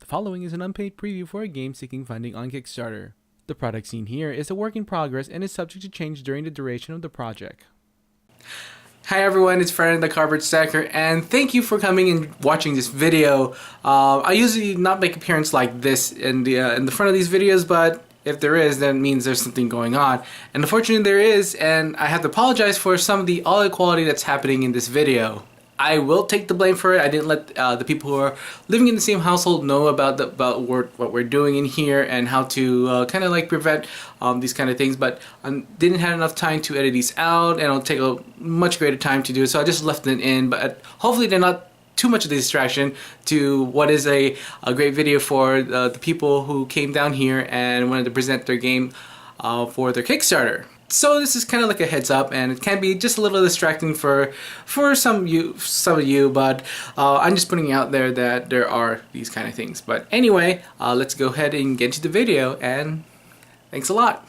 following is an unpaid preview for a game seeking funding on Kickstarter. The product seen here is a work in progress and is subject to change during the duration of the project. Hi everyone, it's Fred the Cardboard Stacker, and thank you for coming and watching this video. I usually not make appearance like this in the front of these videos, but if there is, then it means there's something going on. And unfortunately there is, and I have to apologize for some of the inequality that's happening in this video. I will take the blame for it. I didn't let the people who are living in the same household know about what we're doing in here and how to kind of like prevent these kind of things, but I didn't have enough time to edit these out, and it'll take a much greater time to do it, so I just left it in. But hopefully they're not too much of a distraction to what is a great video for the people who came down here and wanted to present their game for their Kickstarter. So this is kind of like a heads up, and it can be just a little distracting for some of you, but I'm just putting out there that there are these kind of things. But anyway, let's go ahead and get into the video, and thanks a lot.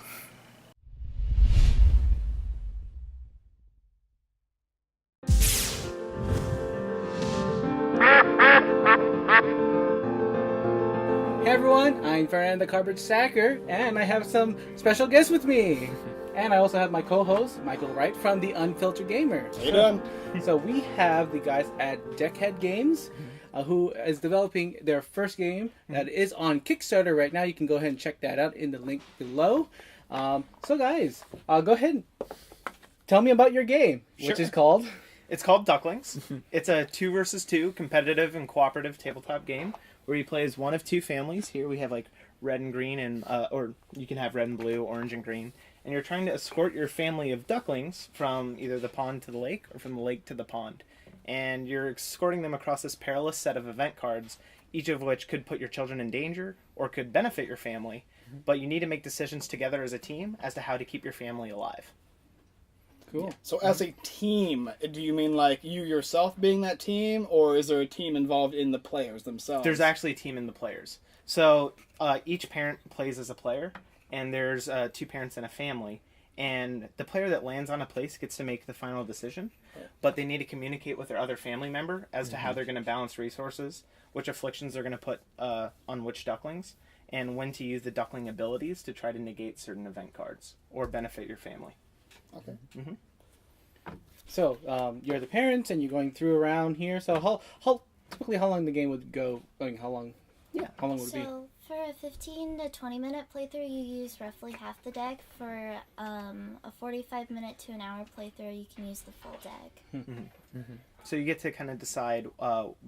Hey everyone, I'm Fernando the Cardboard Stacker, and I have some special guests with me. And I also have my co-host, Michael Wright from the Unfiltered Gamer. How you doing? So we have the guys at Deckhead Games, who is developing their first game that is on Kickstarter right now. You can go ahead and check that out in the link below. So guys, go ahead and tell me about your game, which is called... It's called Ducklings. It's a 2 versus 2 competitive and cooperative tabletop game where you play as one of two families. Here we have like red and green, and or you can have red and blue, orange and green. And you're trying to escort your family of ducklings from either the pond to the lake or from the lake to the pond. And you're escorting them across this perilous set of event cards, each of which could put your children in danger or could benefit your family. But you need to make decisions together as a team as to how to keep your family alive. Cool. Yeah. So as a team, do you mean like you yourself being that team, or is there a team involved in the players themselves? There's actually a team in the players. So each parent plays as a player, and there's 2 parents in a family, and the player that lands on a place gets to make the final decision, but they need to communicate with their other family member as to how they're going to balance resources, which afflictions they're going to put on which ducklings, and when to use the duckling abilities to try to negate certain event cards or benefit your family. Okay. Mm-hmm. So you're the parents, and you're going through around here. So typically how long the game would go? Like how long? Yeah. How long would it be? So for a 15 to 20 minute playthrough, you use roughly half the deck. For a 45 minute to an hour playthrough, you can use the full deck. Mm-hmm. Mm-hmm. So you get to kind of decide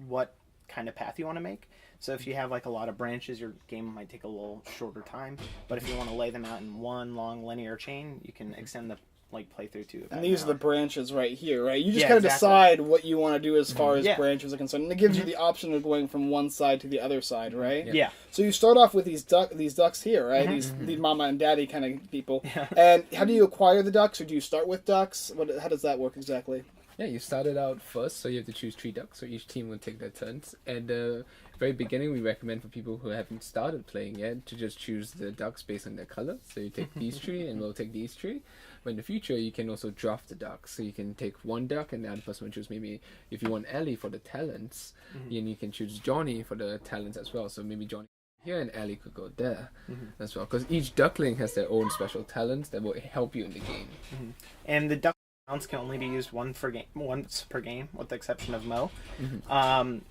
what kind of path you want to make. So if you have like a lot of branches, your game might take a little shorter time. But if you want to lay them out in one long linear chain, you can extend the playthrough to. And these are the branches right here, right? You just Yeah, kind of exactly. decide what you want to do as far as Yeah. branches are concerned, and it gives you the option of going from one side to the other side, right? Yeah. So you start off with these ducks here, right? These mama and daddy kind of people. Yeah. And how do you acquire the ducks, or do you start with ducks? How does that work exactly? Yeah, you started out first, so you have to choose 3 ducks, so each team will take their turns. And very beginning, we recommend for people who haven't started playing yet to just choose the ducks based on their color. So you take these 3, and we'll take these 3. But in the future, you can also draft the ducks. So you can take 1 duck, and the other person will choose maybe, if you want Ellie for the talents, and you can choose Johnny for the talents as well. So maybe Johnny here and Ellie could go there as well. Because each duckling has their own special talents that will help you in the game. And the duck rounds can only be used once per game, with the exception of Mo.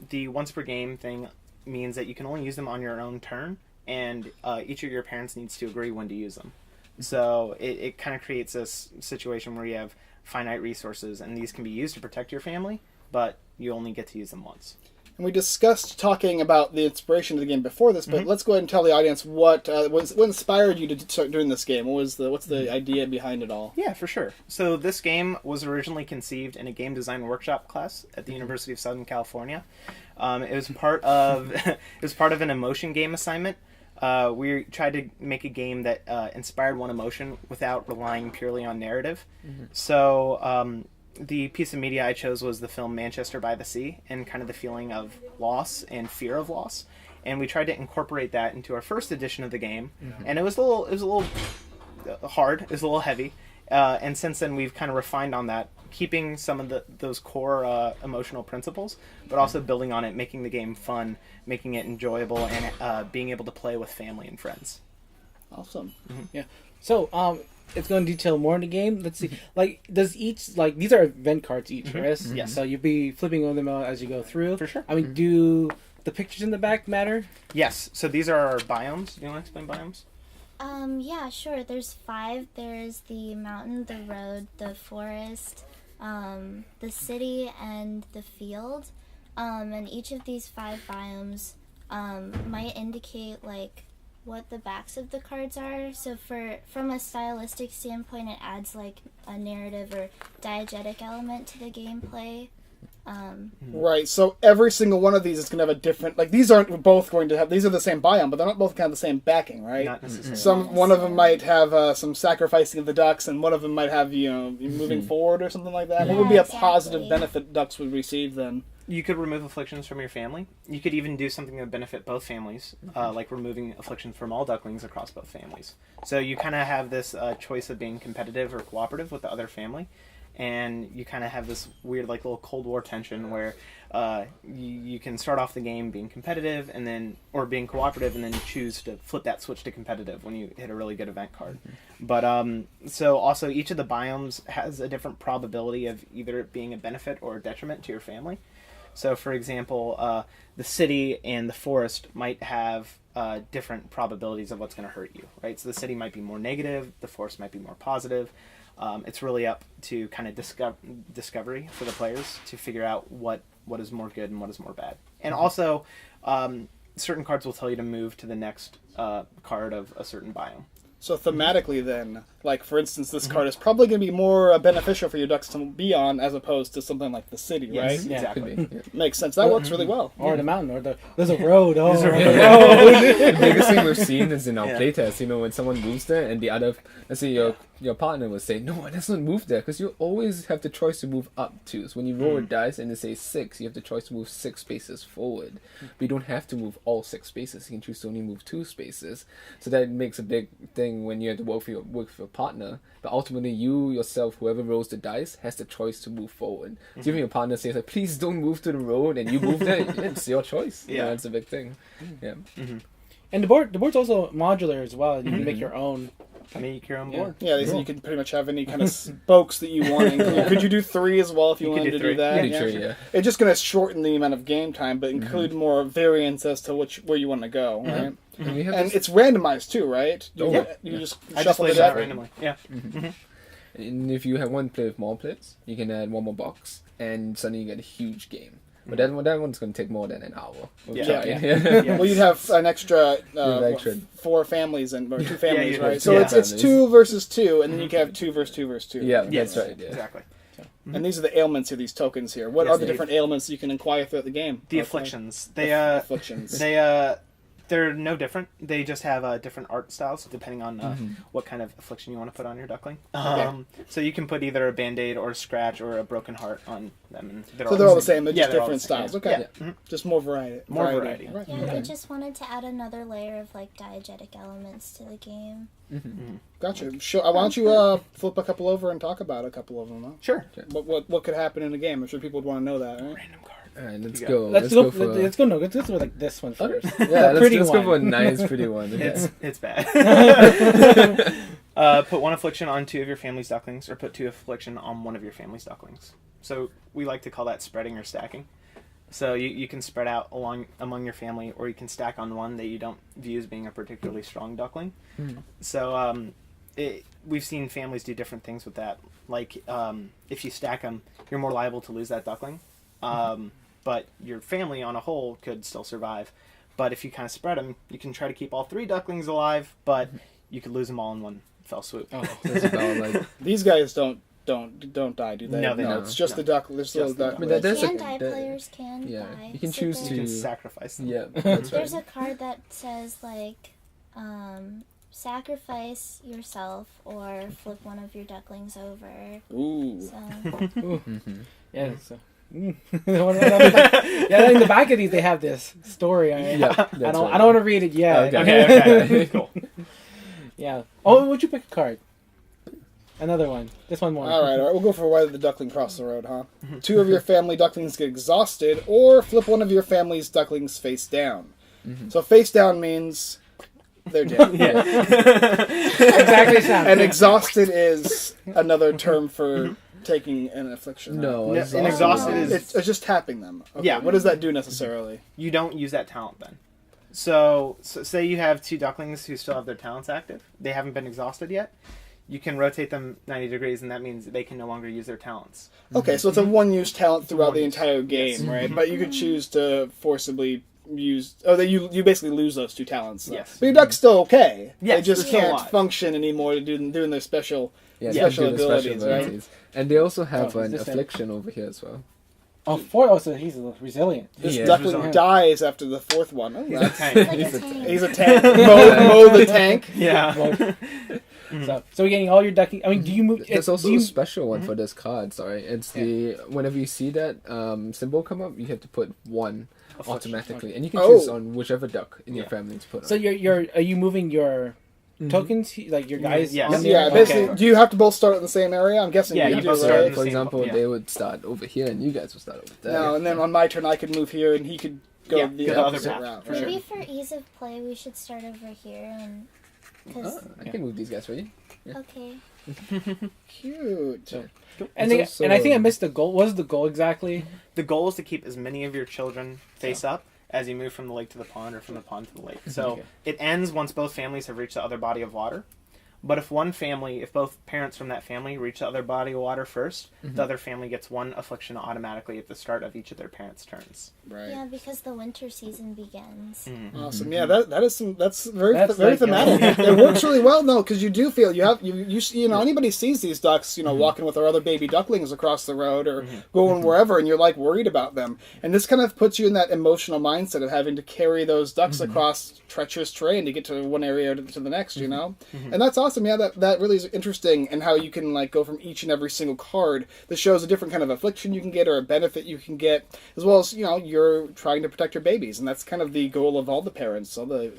The once per game thing means that you can only use them on your own turn, and each of your parents needs to agree when to use them. So it kind of creates this situation where you have finite resources, and these can be used to protect your family, but you only get to use them once. And we discussed talking about the inspiration of the game before this, but let's go ahead and tell the audience what inspired you to start doing this game. What's the idea behind it all? Yeah, for sure. So this game was originally conceived in a game design workshop class at the University of Southern California. It was part of an emotion game assignment. We tried to make a game that inspired one emotion without relying purely on narrative. So the piece of media I chose was the film Manchester by the Sea, and kind of the feeling of loss and fear of loss. And we tried to incorporate that into our first edition of the game. And it was a little hard. It was a little heavy. And since then, we've kind of refined on that keeping some of those core emotional principles, but also building on it, making the game fun, making it enjoyable, and being able to play with family and friends. Awesome. Yeah. So, it's going to detail more in the game. Let's see. Like, does each, like, these are event cards each, right? Yes. So you'll be flipping them out as you go through. For sure. I mean, do the pictures in the back matter? Yes. So these are our biomes. Do you want to explain biomes? Yeah, sure. There's 5. There's the mountain, the road, the forest, the city, and the field. And each of these 5 biomes might indicate, like, what the backs of the cards are. So from a stylistic standpoint, it adds, like, a narrative or diegetic element to the gameplay. Right, so every single one of these is going to have a different... Like, these aren't both going to have... These are the same biome, but they're not both going to have the same backing, right? Not necessarily. One of them might have some sacrificing of the ducks, and one of them might have, moving forward or something like that. What would be a positive benefit ducks would receive then? You could remove afflictions from your family. You could even do something that would benefit both families, like removing afflictions from all ducklings across both families. So you kind of have this choice of being competitive or cooperative with the other family, and you kind of have this weird, like, little Cold War tension where you can start off the game being competitive or being cooperative, and then choose to flip that switch to competitive when you hit a really good event card. But so also each of the biomes has a different probability of either it being a benefit or a detriment to your family. So, for example, the city and the forest might have different probabilities of what's going to hurt you, right? So the city might be more negative, the forest might be more positive. It's really up to kind of discovery for the players to figure out what is more good and what is more bad. And also, certain cards will tell you to move to the next card of a certain biome. So thematically then, like, for instance, this card is probably going to be more beneficial for your ducks to be on as opposed to something like the city, right? Yes, exactly. Could be. Yeah. Makes sense. That works really well. Or the mountain, or there's a road. Oh, There's a road. The biggest thing we've seen is in our Yeah. playtest, when someone moves there and the other, let's say your partner will say, no, let's not move there, because you always have the choice to move up too. So when you roll a dice and it says 6, you have the choice to move 6 spaces forward. But you don't have to move all 6 spaces. You can choose to only move 2 spaces. So that makes a big thing when you have to work with your partner. But ultimately, you yourself, whoever rolls the dice, has the choice to move forward. So if your partner says, like, please don't move to the road, and you move there, it's your choice. Yeah. That's a big thing. Yeah. And the board's also modular as well. You can make your own. Make your own board. Yeah, they said you can pretty much have any kind of spokes that you want. Could you do 3 as well if you wanted to do that? You could do 3, yeah. It's just going to shorten the amount of game time, but include more variance as to where you want to go, right? And we have And this- it's randomized too, right? You just I just shuffle laid it it out out. randomly. Yeah. And if you have one player with more players, you can add one more box, and suddenly you get a huge game. But that one's going to take more than an hour. We'll Yeah. try. Yeah. Well, you'd have an extra, extra 4 families or 2 families, you'd right? have So two it's families. 2 versus 2, and then you can have 2 versus 2 versus 2. Yeah, Yes, that's right. Yeah. Exactly. And these are the ailments of these tokens here. What Yes, are the they- different ailments you can acquire throughout the game? The Okay. afflictions. Afflictions. They're no different. They just have different art styles depending on what kind of affliction you want to put on your duckling. So you can put either a band-aid or a scratch or a broken heart on them. And So they're all the same, they're just they're all different the same, styles. yeah. Okay. Yeah. Just more variety. More variety. Right. Yeah, they just wanted to add another layer of, like, diegetic elements to the game. Gotcha. Sure. Why don't you flip a couple over and talk about a couple of them? Huh? Sure. What could happen in a game? I'm sure people would want to know that. Right? Random card. All right, let's You go. Let's go with like this one Okay. first. Yeah, let's pretty go one. for a nice, pretty one. Okay. It's bad. Put 1 affliction on 2 of your family's ducklings, or put 2 affliction on 1 of your family's ducklings. So we like to call that spreading or stacking. So you can spread out among your family, or you can stack on one that you don't view as being a particularly strong duckling. So we've seen families do different things with that. Like if you stack them, you're more liable to lose that duckling. But your family on a whole could still survive. But if you kind of spread them, you can try to keep all 3 ducklings alive, but you could lose them all in one fell swoop. Oh, that's about like These guys don't die, do they? No, they don't. It's just No. the duck. This little the duck. But that- that's a- Players can yeah. die. You can so choose You to- can there's- sacrifice them. yeah, that's There's right. a card that says, like, sacrifice yourself or flip one of your ducklings over. Ooh. So, Yeah. So. Yeah, in the back of these they have this story. Yeah, I that's don't right. want to read it yet. Okay. Okay. Cool. Yeah. Oh, would you pick a card? Another one. Just one more. All right. We'll go for why the duckling crossed the road, huh? 2 of your family ducklings get exhausted, or flip one of your family's ducklings face down. So face down means they're dead. Exactly. Sam. And exhausted is another term for taking an affliction. No, And exhausted is It's just tapping them. Okay, Yeah. What does that do necessarily? you don't use that talent then. So say you have 2 ducklings who still have their talents active. They haven't been exhausted yet. You can rotate them 90 degrees, and that means they can no longer use their talents. Okay, so it's a one-use talent throughout the One-use. entire game, Yes. right? But you could choose to forcibly use... Oh, you basically lose those 2 talents. Though. Yes. But your duck's still okay. Yes, they just they're still can't alive. function anymore doing their special... Yeah, special they do the abilities, right? And they also have Oh, an this affliction over here as well. Oh, 4. Oh, so he's resilient. This Yeah. duckling Resilient. dies after the 4th one. Oh, He's a that's- tank. Like He's a a tank. He's a tank. Mow the tank. Yeah. So we're getting all your ducking. I mean, do you move? There's also do you, a special one for this card, sorry. It's the whenever you see that symbol come up, you have to put 1 automatically. And you can Oh. choose on whichever duck in your Yeah. family to put on. So are you moving your tokens, like your guys? Yes. on Yeah, there? basically, Okay. do you have to both start in the same area? I'm guessing Yeah, you you do, both start right? in the For same- example, yeah. they would start over here and you guys would start over there. No, and then on my turn, I could move here, and he could go Yeah, the go the other opposite path, route. for right? Maybe for ease of play, we should start over here and because I can move these guys for you. okay. Cute. And, It's and I think I also- missed the goal. What was the goal exactly? The goal is to keep as many of your children face up as you move from the lake to the pond or from the pond to the lake. So Okay. it ends once both families have reached the other body of water. But if both parents from that family reach the other body of water first, the other family gets 1 affliction automatically at the start of each of their parents' turns. Right. Yeah, because the winter season begins. Awesome. Yeah, that's very That's very like, thematic. It works really well though, because you do feel you know anybody sees these ducks, walking with their other baby ducklings across the road or going wherever, and you're like worried about them. And this kind of puts you in that emotional mindset of having to carry those ducks across treacherous terrain to get to one area to the next. You know, and that's awesome. Yeah, that really is interesting, and how you can like go from each and every single card. This shows a different kind of affliction you can get or a benefit you can get, as well as you're trying to protect your babies, and that's kind of the goal of all the parents, all the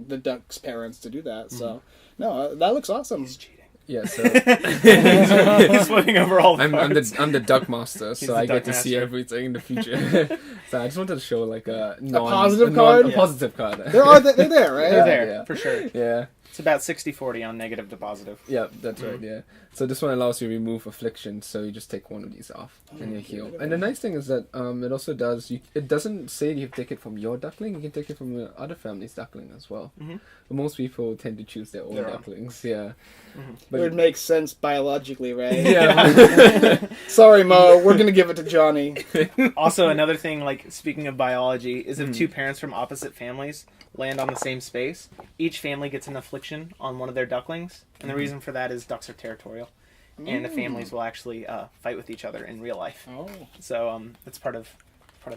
the duck's parents to do that. So no, that looks awesome. He's cheating. Yeah, so He's flipping over all the I'm cards. the duck master, so the I duck get to see master. everything in the future. So I just wanted to show like a positive card? a positive card. They're there, right? They're there, Yeah. for sure. Yeah. It's about 60-40 on negative to positive. Yeah, that's right. Yeah. So this one allows you to remove affliction, so you just take 1 of these off and you heal. And the nice thing is that it also does. It doesn't say you have to take it from your duckling. You can take it from your other family's duckling as well. But most people tend to choose their own Their own. ducklings. Yeah. It would make sense biologically, right? Yeah. Sorry, Mo. We're gonna give it to Johnny. Also, another thing, like speaking of biology, is if 2 parents from opposite families land on the same space, each family gets an affliction on one of their ducklings, and the reason for that is ducks are territorial, and the families will actually fight with each other in real life. Oh. So it's part of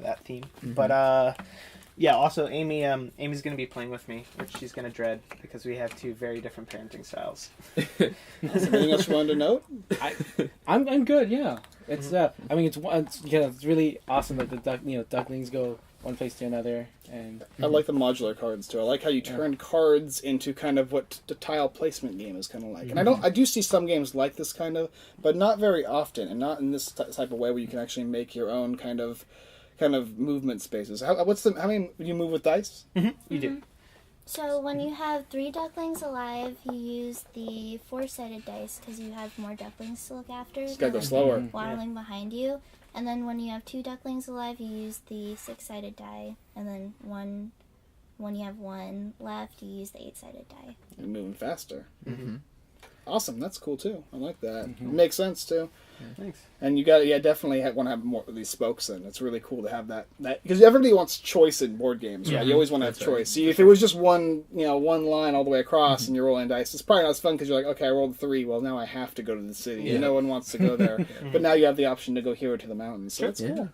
that theme. But yeah, also Amy's going to be playing with me, which she's going to dread because we have 2 very different parenting styles. Anything else you wanted to note? I'm good. Yeah, it's I mean it's really awesome that the ducklings go one place to another, and I like the modular cards too. I like how you turn cards into kind of what the tile placement game is kind of like. And I do see some games like this kind of, but not very often, and not in this type of way where you can actually make your own kind of movement spaces. How many do you move with dice? You do. So when you have 3 ducklings alive, you use the 4-sided dice because you have more ducklings to look after. Just gotta go than slower. waddling behind you. And then when you have 2 ducklings alive, you use the 6-sided die. And then when you have 1 left, you use the 8-sided die. You're moving faster. Awesome. That's cool too. I like that. It makes sense too. Thanks. And you definitely want to have more of these spokes in. It's really cool to have that because everybody wants choice in board games, right? You always want to have That's right. choice. See, if it was just one line all the way across and you're rolling dice, it's probably not as fun because you're like, okay, I rolled 3. Well, now I have to go to the city. Yeah. No one wants to go there. But now you have the option to go here or to the mountains. So it's Yeah. cool.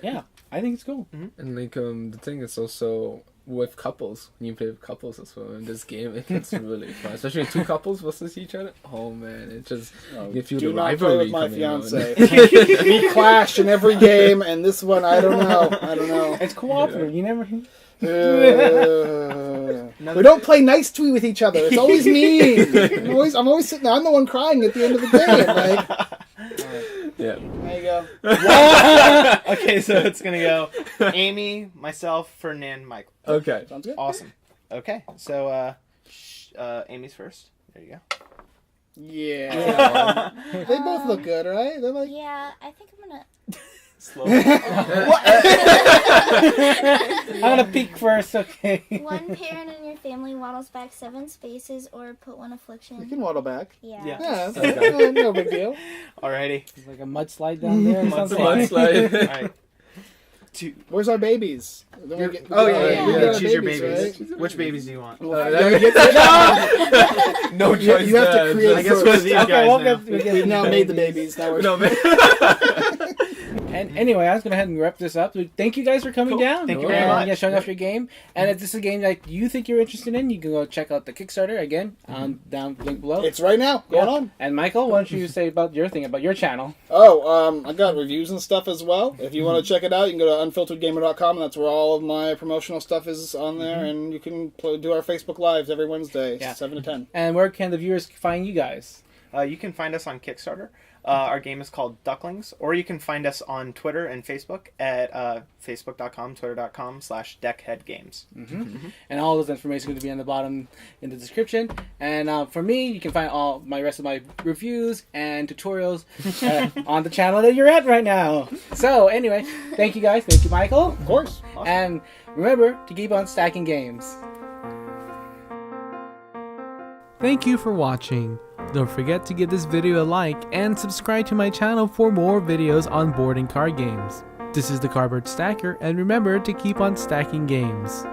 yeah, I think it's cool. And like the thing is also with couples, when you play with couples as well in this game, it gets really fun. Especially 2 couples versus each other. Oh man, it just gives you Do the not play rivalry with my coming out. fiance. We clash in every game, and this one, I don't know. It's cooperative. You never. We don't play nice with each other. It's always mean. I'm always sitting there. I'm the one crying at the end of the game. Like, Yeah. there you go. Okay, so it's gonna go Amy, myself, Ferdinand, Michael. Okay. Sounds good. Awesome. Okay, so Amy's first. There you go. Yeah. They both look good, right? They're like. Yeah, I think I'm gonna. Slow. I'm gonna peek first, okay? One parent in your family waddles back 7 spaces or put 1 You affliction. can waddle back. Yeah. Yeah. Yeah, that's Okay. no big deal. Alrighty. It's like a mudslide down there. Or something. Mudslide. Alright. Where's our babies? Oh yeah. We You got our choose your babies. right? Which babies do you want? No You choice. have to there. create I guess first. one of these Okay, guys we'll now. We've now made the babies. Now we're No, man. And anyway, I was gonna head and wrap this up. Thank you guys for coming Cool. down. Thank you very and, much. Yeah, showing off your game. And if this is a game that you think you're interested in, you can go check out the Kickstarter again down link below. It's right now. Going on. And Michael, why don't you say about your thing about your channel? Oh, I got reviews and stuff as well. If you want to check it out, you can go to unfilteredgamer.com, and that's where all of my promotional stuff is on there. And you can do our Facebook Lives every Wednesday, Yeah. 7 to 10. And where can the viewers find you guys? You can find us on Kickstarter. Our game is called Ducklings, or you can find us on Twitter and Facebook at facebook.com, twitter.com/deckheadgames. And all those information is going to be on the bottom in the description. And for me, you can find all my rest of my reviews and tutorials on the channel that you're at right now. So anyway, thank you guys. Thank you, Michael. Of course. Awesome. And remember to keep on stacking games. Thank you for watching. Don't forget to give this video a like and subscribe to my channel for more videos on board and card games. This is the Cardboard Stacker, and remember to keep on stacking games.